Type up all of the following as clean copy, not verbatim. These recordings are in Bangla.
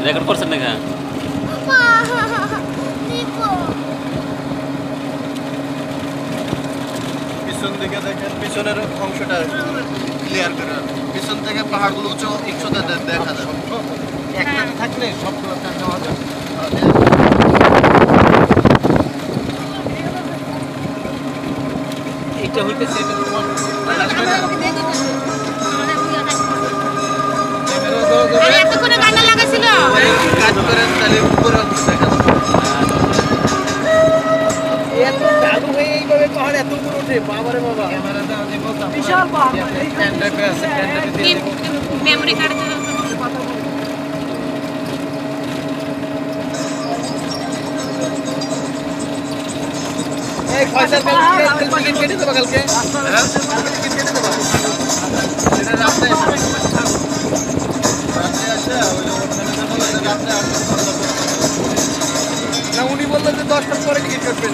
রেকর্ড করছেন নাকি? পিছন দিকে দেখেন, পিছনের অংশটা ক্লিয়ার করে। পিছন থেকে পাহাড়গুলো উঁচু একসাথে দেখা যাবে। একটা থাকলে সবগুলো নেওয়া যাবে। এইটা হইতেছে কাজ করেন তাহলে উপরে দেখা যাবে। এত চালু হয়ে এইভাবে পাহাড় এত উপরে ওঠে, বাবারে বাবা। ক্যামেরাতে আমি বলতাম বিশাল পাহাড়, পেন ড্রাইভে আছে, পেন ড্রাইভে দিয়ে মেমোরি কার্ড এই ফয়সাল টিকিট কেটে দেবো কালকে। হ্যাঁ? টিকিট কেটে দেবো। এটা রাস্তায় আছে, রাস্তায় না উনি বললেন যে 10টার পরে টিকিট কাটবেন।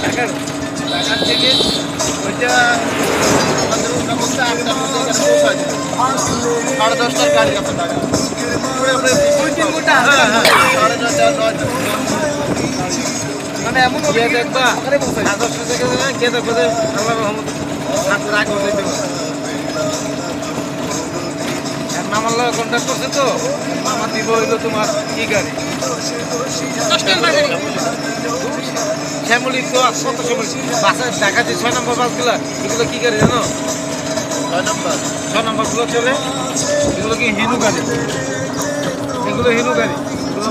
ঢাকার ঢাকার থেকে ওইটা আমাদের ওটা বলতে 8টার মধ্যে এখানে পৌঁছায় দেবে। 10:30টার গাড়ি আছে ঢাকা। দুই তিন ঘন্টা হ্যাঁ হ্যাঁ 9:30 মানে এমন গিয়ে দেখবা ওখানে পৌঁছায়। 10টা থেকে গিয়ে দেখবো যে আল্লাহ রহমত হাতের আগে উঠে আমার লোক কন্ট্যাক্ট করছে তো আমার দিব হইলো তোমার কি গাড়ি শ্যামলি তো কত শ্যামলি বাসে দেখা যায় 6 নম্বর বাসগুলো এগুলো কি গাড়ি জানো 6 নম্বরগুলো চলে এগুলো কি হিনু গাড়ি এগুলো হিনু গাড়ি